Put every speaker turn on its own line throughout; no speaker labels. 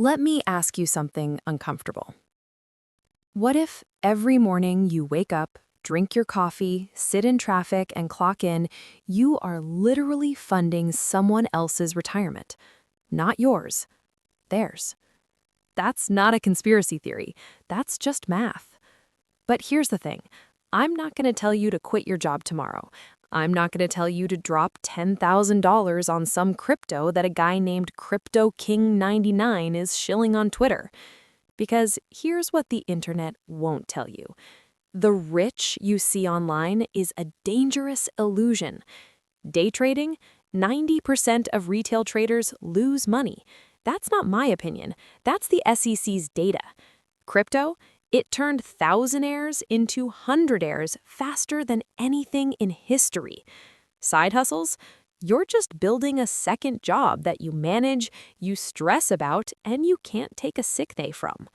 Let me ask you something uncomfortable. What if every morning you wake up, drink your coffee, sit in traffic, and clock in, you are literally funding someone else's retirement? Not yours, theirs. That's not a conspiracy theory. That's just math. But here's the thing. I'm not going to tell you to quit your job tomorrow. I'm not going to tell you to drop $10,000 on some crypto that a guy named Crypto King 99 is shilling on Twitter. Because here's what the internet won't tell you. The rich you see online is a dangerous illusion. Day trading, 90% of retail traders lose money. That's not my opinion. That's the SEC's data. Crypto, it turned thousandaires into hundredaires faster than anything in history. Side hustles? You're just building a second job that you manage, you stress about, and you can't take a sick day from.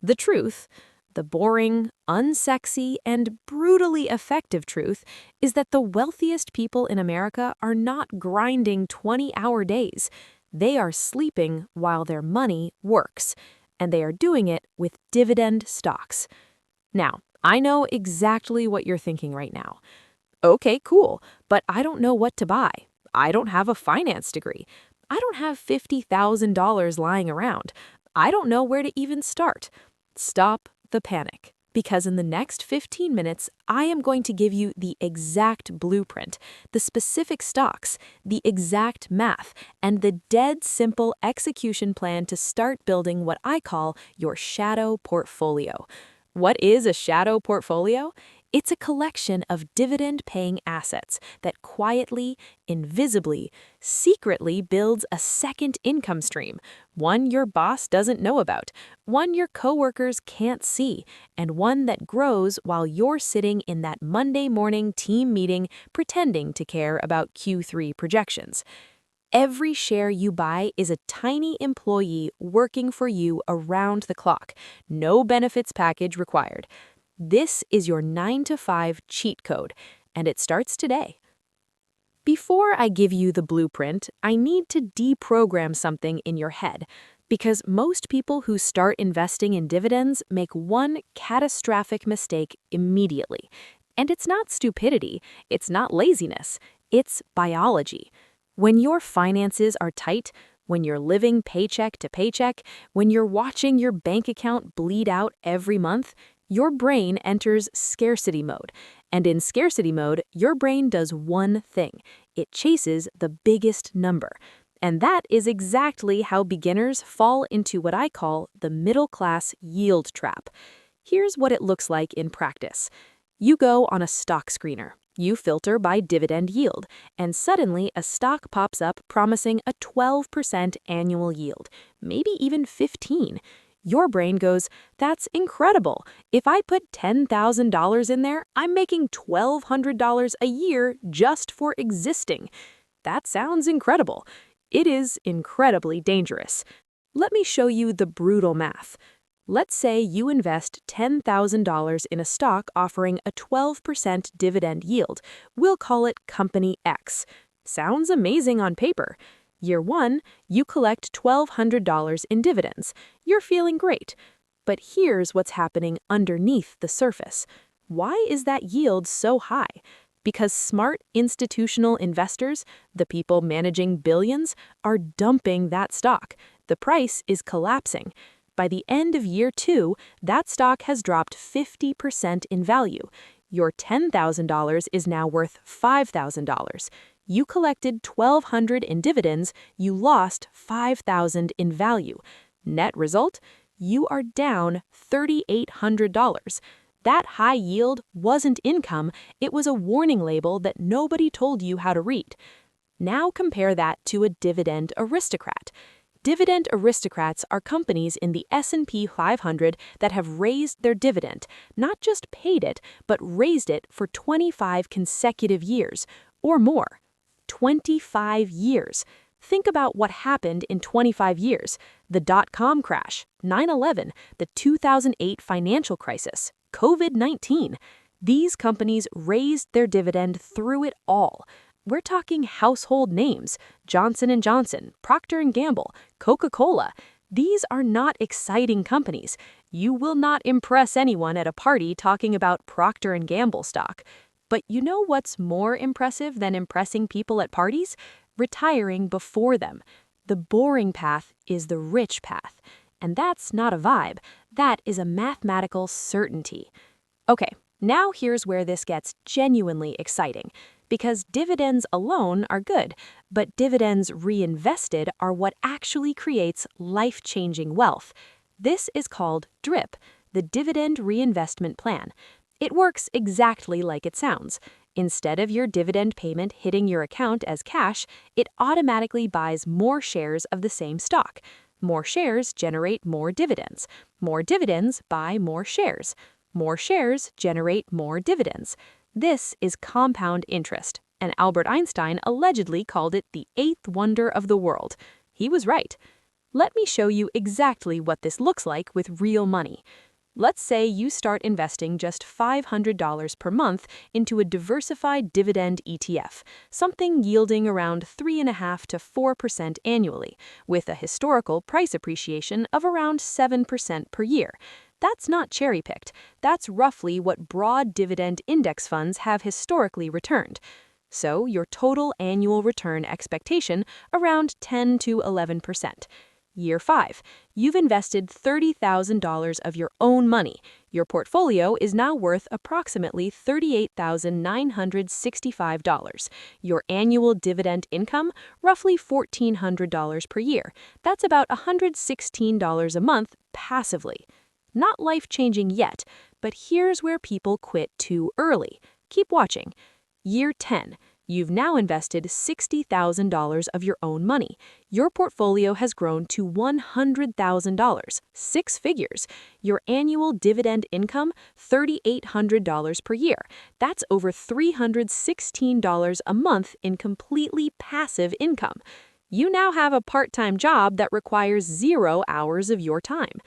The truth, the boring, unsexy, and brutally effective truth, is that the wealthiest people in America are not grinding 20-hour days. They are sleeping while their money works, and they are doing it with dividend stocks. Now, I know exactly what you're thinking right now. Okay, cool, but I don't know what to buy. I don't have a finance degree. I don't have $50,000 lying around. I don't know where to even start. Stop the panic, because in the next 15 minutes, I am going to give you the exact blueprint, the specific stocks, the exact math, and the dead simple execution plan to start building what I call your shadow portfolio. What is a shadow portfolio? It's a collection of dividend-paying assets that quietly, invisibly, secretly builds a second income stream, one your boss doesn't know about, one your coworkers can't see, and one that grows while you're sitting in that Monday morning team meeting pretending to care about Q3 projections. Every share you buy is a tiny employee working for you around the clock. No benefits package required. This is your 9-to-5 cheat code, and it starts today. Before I give you the blueprint, I need to deprogram something in your head, because most people who start investing in dividends make one catastrophic mistake immediately. And it's not stupidity, it's not laziness, it's biology. When your finances are tight, when you're living paycheck to paycheck, when you're watching your bank account bleed out every month, your brain enters scarcity mode. And in scarcity mode, your brain does one thing. It chases the biggest number. And that is exactly how beginners fall into what I call the middle-class yield trap. Here's what it looks like in practice. You go on a stock screener. You filter by dividend yield, and suddenly a stock pops up promising a 12% annual yield, maybe even 15%. Your brain goes, that's incredible. If I put $10,000 in there, I'm making $1,200 a year just for existing. That sounds incredible. It is incredibly dangerous. Let me show you the brutal math. Let's say you invest $10,000 in a stock offering a 12% dividend yield. We'll call it Company X. Sounds amazing on paper. Year 1, you collect $1,200 in dividends. You're feeling great. But here's what's happening underneath the surface. Why is that yield so high? Because smart institutional investors, the people managing billions, are dumping that stock. The price is collapsing. By the end of year 2, that stock has dropped 50% in value. Your $10,000 is now worth $5,000. You collected $1,200 in dividends, you lost $5,000 in value. Net result? You are down $3,800. That high yield wasn't income, it was a warning label that nobody told you how to read. Now compare that to a dividend aristocrat. Dividend aristocrats are companies in the S&P 500 that have raised their dividend, not just paid it, but raised it for 25 consecutive years, or more. 25 years. Think about what happened in 25 years. The dot-com crash, 9/11, the 2008 financial crisis, COVID-19. These companies raised their dividend through it all. We're talking household names, Johnson & Johnson, Procter & Gamble, Coca-Cola. These are not exciting companies. You will not impress anyone at a party talking about Procter& Gamble stock. But you know what's more impressive than impressing people at parties? Retiring before them. The boring path is the rich path. And that's not a vibe. That is a mathematical certainty. Okay, now here's where this gets genuinely exciting. Because dividends alone are good, but dividends reinvested are what actually creates life-changing wealth. This is called DRIP, the Dividend Reinvestment Plan. It works exactly like it sounds. Instead of your dividend payment hitting your account as cash, it automatically buys more shares of the same stock. More shares generate more dividends. More dividends buy more shares. More shares generate more dividends. This is compound interest, and Albert Einstein allegedly called it the eighth wonder of the world. He was right. Let me show you exactly what this looks like with real money. Let's say you start investing just $500 per month into a diversified dividend ETF, something yielding around 3.5% to 4% annually, with a historical price appreciation of around 7% per year. That's not cherry-picked. That's roughly what broad dividend index funds have historically returned. So your total annual return expectation around 10 to 11%. Year 5, you've invested $30,000 of your own money. Your portfolio is now worth approximately $38,965. Your annual dividend income, roughly $1,400 per year. That's about $116 a month passively. Not life-changing yet, but here's where people quit too early. Keep watching. Year 10. You've now invested $60,000 of your own money. Your portfolio has grown to $100,000, 6 figures. Your annual dividend income, $3,800 per year. That's over $316 a month in completely passive income. You now have a part-time job that requires 0 hours of your time.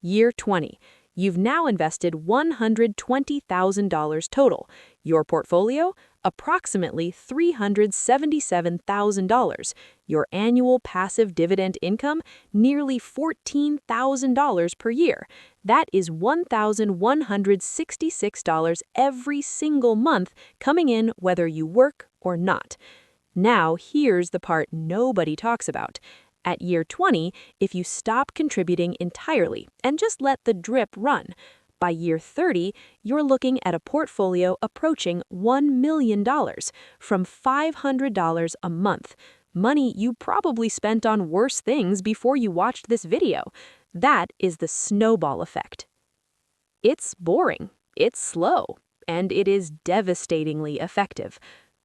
Year 20. You've now invested $120,000 total. Your portfolio, approximately $377,000. Your annual passive dividend income, nearly $14,000 per year. That is $1,166 every single month coming in whether you work or not. Now, here's the part nobody talks about. At year 20, if you stop contributing entirely and just let the drip run, by year 30, you're looking at a portfolio approaching $1 million from $500 a month. Money you probably spent on worse things before you watched this video. That is the snowball effect. It's boring, it's slow, and it is devastatingly effective.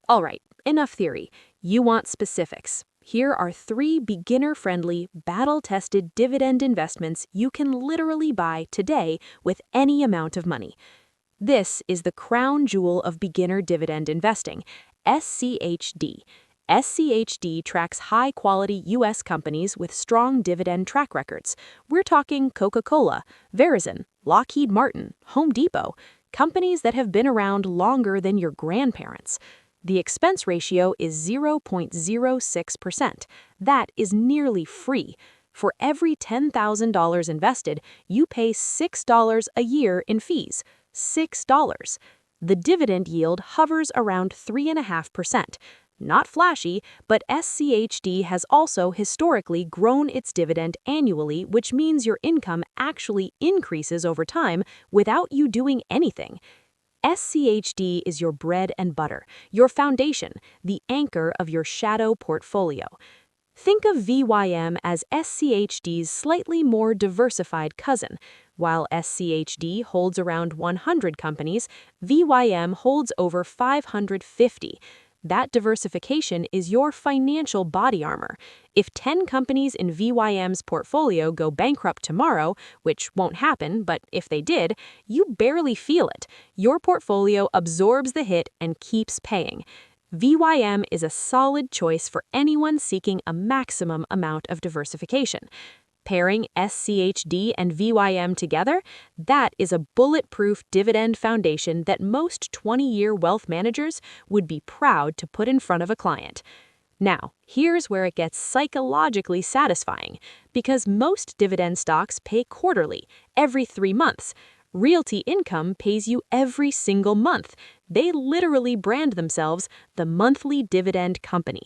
All right, enough theory. You want specifics. Here are 3 beginner-friendly, battle-tested dividend investments you can literally buy today with any amount of money. This is the crown jewel of beginner dividend investing, SCHD. SCHD tracks high-quality U.S. companies with strong dividend track records. We're talking Coca-Cola, Verizon, Lockheed Martin, Home Depot, companies that have been around longer than your grandparents. The expense ratio is 0.06%. That is nearly free. For every $10,000 invested, you pay $6 a year in fees. $6. The dividend yield hovers around 3.5%. Not flashy, but SCHD has also historically grown its dividend annually, which means your income actually increases over time without you doing anything. SCHD is your bread and butter, your foundation, the anchor of your shadow portfolio. Think of VYM as SCHD's slightly more diversified cousin. While SCHD holds around 100 companies, VYM holds over 550. That diversification is your financial body armor. If 10 companies in VYM's portfolio go bankrupt tomorrow, which won't happen, but if they did, you barely feel it. Your portfolio absorbs the hit and keeps paying. VYM is a solid choice for anyone seeking a maximum amount of diversification. Pairing SCHD and VYM together, that is a bulletproof dividend foundation that most 20-year wealth managers would be proud to put in front of a client.
Now, here's where it gets psychologically satisfying, because most dividend stocks pay quarterly, every 3 months. Realty Income pays you every single month. They literally brand themselves the monthly dividend company.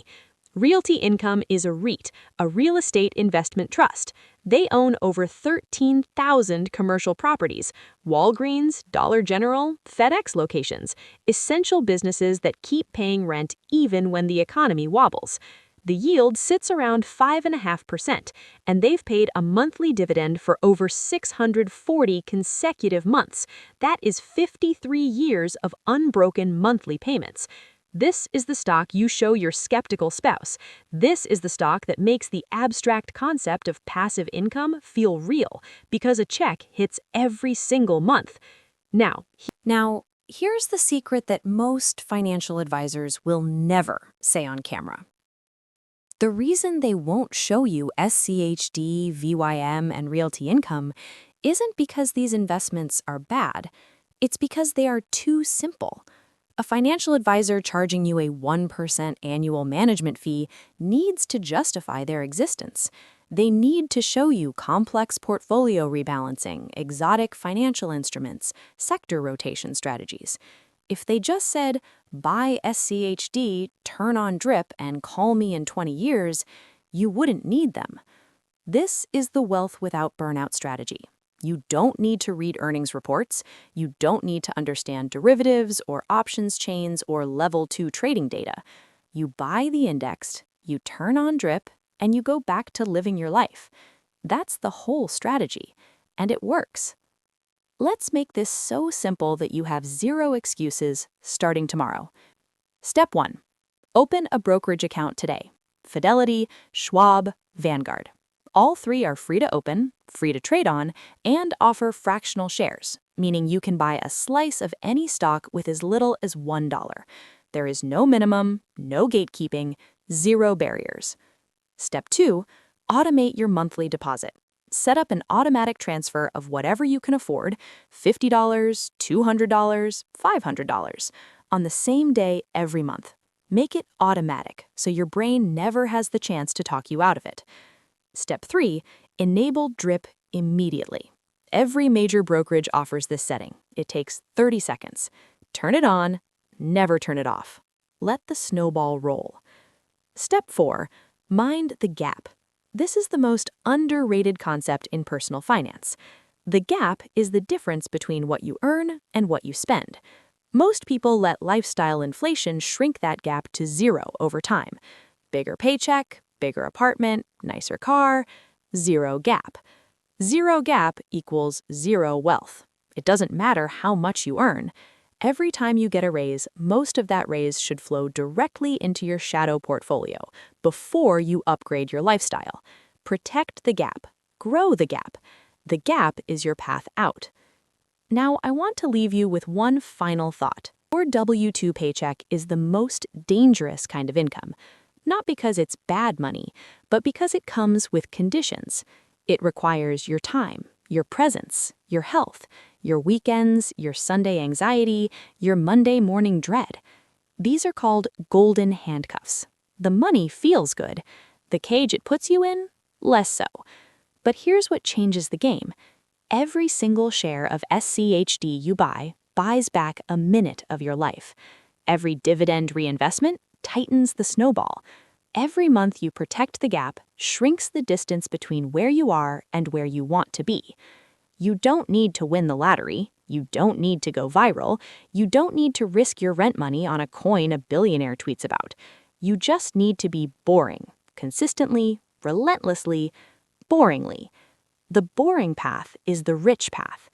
Realty Income is a REIT, a real estate investment trust. They own over 13,000 commercial properties, Walgreens, Dollar General, FedEx locations, essential businesses that keep paying rent even when the economy wobbles. The yield sits around 5.5%, and they've paid a monthly dividend for over 640 consecutive months. That is 53 years of unbroken monthly payments. This is the stock you show your skeptical spouse. This is the stock that makes the abstract concept of passive income feel real, because a check hits every single month. Now,
here's the secret that most financial advisors will never say on camera. The reason they won't show you SCHD, VYM, and Realty Income isn't because these investments are bad. It's because they are too simple. A financial advisor charging you a 1% annual management fee needs to justify their existence. They need to show you complex portfolio rebalancing, exotic financial instruments, sector rotation strategies. If they just said, buy SCHD, turn on DRIP, and call me in 20 years, you wouldn't need them. This is the wealth without burnout strategy. You don't need to read earnings reports. You don't need to understand derivatives or options chains or level 2 trading data. You buy the indexed, you turn on DRIP, and you go back to living your life. That's the whole strategy, and it works. Let's make this so simple that you have zero excuses starting tomorrow. Step 1. Open a brokerage account today. Fidelity, Schwab, Vanguard. All 3 are free to open, free to trade on, and offer fractional shares, meaning you can buy a slice of any stock with as little as $1. There is no minimum, no gatekeeping, zero barriers. Step 2. Automate your monthly deposit. Set up an automatic transfer of whatever you can afford, $50, $200, $500, on the same day every month. Make it automatic so your brain never has the chance to talk you out of it. Step 3. Enable DRIP immediately. Every major brokerage offers this setting. It takes 30 seconds. Turn it on, never turn it off. Let the snowball roll. Step 4. Mind the gap. This is the most underrated concept in personal finance. The gap is the difference between what you earn and what you spend. Most people let lifestyle inflation shrink that gap to 0 over time. Bigger paycheck, bigger apartment, nicer car, 0 gap. 0 gap equals 0 wealth. It doesn't matter how much you earn. Every time you get a raise, most of that raise should flow directly into your shadow portfolio before you upgrade your lifestyle. Protect the gap. Grow the gap. The gap is your path out. Now, I want to leave you with one final thought. Your W-2 paycheck is the most dangerous kind of income. Not because it's bad money, but because it comes with conditions. It requires your time, your presence, your health, your weekends, your Sunday anxiety, your Monday morning dread. These are called golden handcuffs. The money feels good. The cage it puts you in, less so. But here's what changes the game. Every single share of SCHD you buy buys back a minute of your life. Every dividend reinvestment tightens the snowball. Every month you protect the gap shrinks the distance between where you are and where you want to be. You don't need to win the lottery. You don't need to go viral. You don't need to risk your rent money on a coin a billionaire tweets about. You just need to be boring, consistently, relentlessly, boringly. The boring path is the rich path.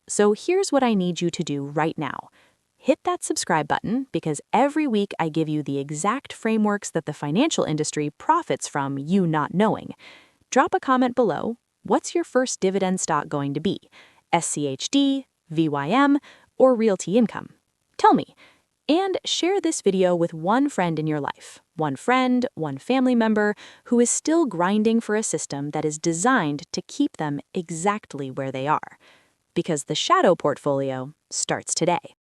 So here's what I need you to do right now. Hit that subscribe button, because every week I give you the exact frameworks that the financial industry profits from you not knowing. Drop a comment below. What's your first dividend stock going to be? SCHD, VYM, or Realty Income? Tell me. And share this video with one friend in your life. One friend, one family member who is still grinding for a system that is designed to keep them exactly where they are. Because the shadow portfolio starts today.